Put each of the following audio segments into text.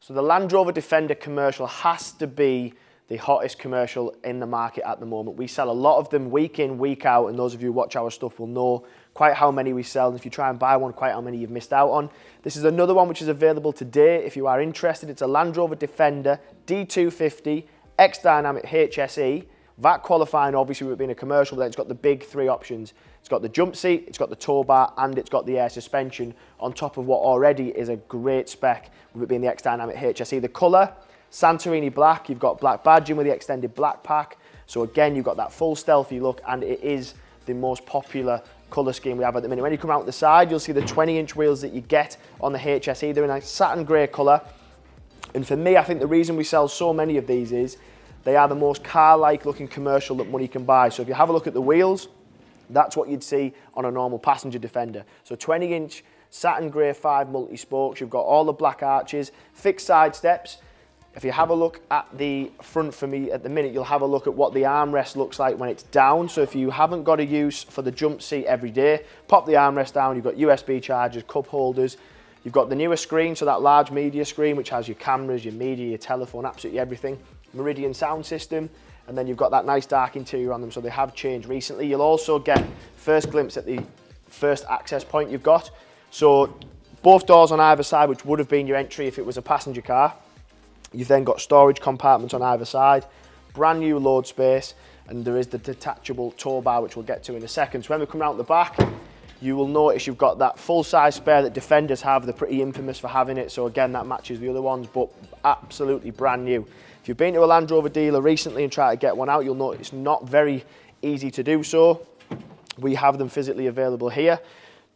So the Land Rover Defender commercial has to be the hottest commercial in the market at the moment. We sell a lot of them week in, week out, and those of you who watch our stuff will know quite how many we sell. And if you try and buy one, quite how many you've missed out on. This is another one which is available today if you are interested. It's a Land Rover Defender D250 X-Dynamic HSE. VAT qualifying, obviously, with it being a commercial, but then it's got the big three options. It's got the jump seat, it's got the tow bar, and it's got the air suspension on top of what already is a great spec with it being the X-Dynamic HSE. The colour, Santorini black, you've got black badging with the extended black pack. So again, you've got that full stealthy look, and it is the most popular colour scheme we have at the minute. When you come out the side, you'll see the 20-inch wheels that you get on the HSE. They're in a satin grey colour. And for me, I think the reason we sell so many of these is they are the most car-like looking commercial that money can buy. So if you have a look at the wheels, that's what you'd see on a normal passenger Defender. So 20-inch satin grey 5 multi-spokes. You've got all the black arches, fixed side steps. If you have a look at the front for me at the minute, you'll have a look at what the armrest looks like when it's down. So if you haven't got a use for the jump seat every day, pop the armrest down. You've got USB chargers, cup holders. You've got the newer screen, so that large media screen, which has your cameras, your media, your telephone, absolutely everything. Meridian Sound system, and then you've got that nice dark interior on them, so they have changed recently. You'll also get first glimpse at the first access point you've got. So both doors on either side, which would have been your entry if it was a passenger car. You've then got storage compartments on either side, brand new load space, and there is the detachable Towbar, which we'll get to in a second. So when we come out the back, you will notice you've got that full-size spare that Defenders have. They're pretty infamous for having it, so again, that matches the other ones, but absolutely brand new. If you've been to a Land Rover dealer recently and try to get one out, you'll notice it's not very easy to do so. We have them physically available here.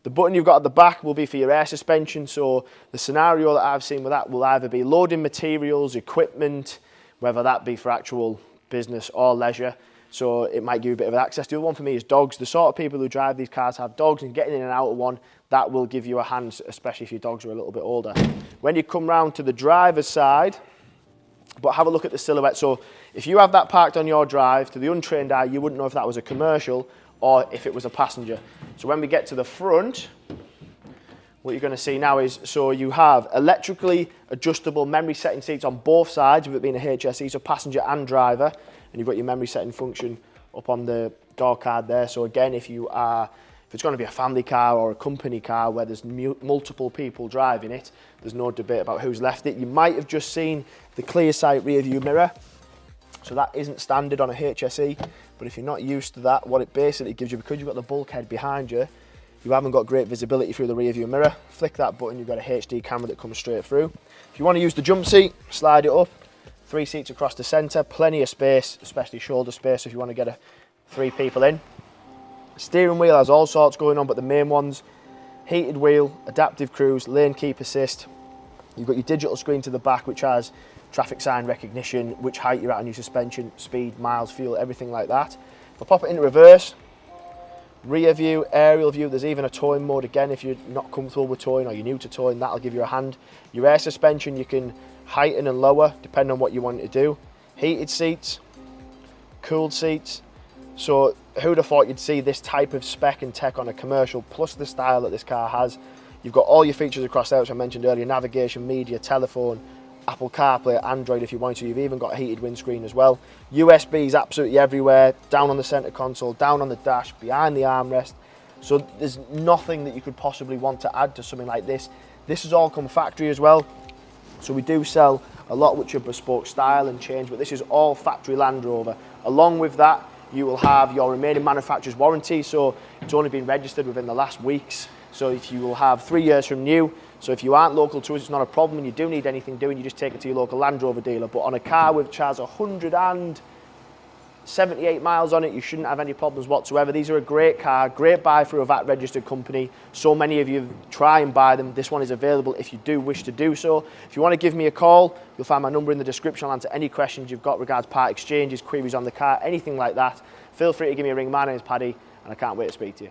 The button you've got at the back will be for your air suspension, so the scenario that I've seen with that will either be loading materials, equipment, whether that be for actual business or leisure, so it might give you a bit of access. The other one for me is dogs. The sort of people who drive these cars have dogs, and getting in and out of one, that will give you a hand, especially if your dogs are a little bit older. When you come round to the driver's side, but have a look at the silhouette. So if you have that parked on your drive, to the untrained eye, you wouldn't know if that was a commercial or if it was a passenger. So when we get to the front, what you're going to see now is, so you have electrically adjustable memory setting seats on both sides, with it being a HSE, so passenger and driver, and you've got your memory setting function up on the door card there. So again, if it's going to be a family car or a company car where there's multiple people driving it, there's no debate about who's left it. You might have just seen the ClearSight rear view mirror. So that isn't standard on a HSE, but if you're not used to that, what it basically gives you, because you've got the bulkhead behind you, you haven't got great visibility through the rear view mirror. Flick that button, you've got a HD camera that comes straight through. If you want to use the jump seat, slide it up. 3 seats across the centre, plenty of space, especially shoulder space if you want to get 3 people in. Steering wheel has all sorts going on, but the main ones, heated wheel, adaptive cruise, lane keep assist. You've got your digital screen to the back, which has traffic sign recognition, which height you're at on your suspension, speed, miles, fuel, everything like that. I'll pop it into reverse. Rear view, aerial view, there's even a towing mode again if you're not comfortable with towing or you're new to towing, that'll give you a hand. Your air suspension you can heighten and lower depending on what you want to do. Heated seats, cooled seats. So who'd have thought you'd see this type of spec and tech on a commercial, plus the style that this car has. You've got all your features across there, which I mentioned earlier, navigation, media, telephone, Apple CarPlay, Android if you want to. You've even got a heated windscreen as well. USBs absolutely everywhere, down on the center console, down on the dash, behind the armrest. So there's nothing that you could possibly want to add to something like this. This has all come factory as well. So we do sell a lot which are bespoke style and change, but this is all factory Land Rover. Along with that, you will have your remaining manufacturer's warranty, so it's only been registered within the last weeks. So if you will have 3 years from new, so if you aren't local to us, it's not a problem, and you do need anything doing, you just take it to your local Land Rover dealer. But on a car which has 178 miles on it, you shouldn't have any problems whatsoever. These are a great car, great buy for a VAT registered company. So many of you try and buy them. This one is available if you do wish to do so. If you want to give me a call, you'll find my number in the description. I'll answer any questions you've got regards part exchanges, queries on the car, anything like that. Feel free to give me a ring. My name is Paddy, and I can't wait to speak to you.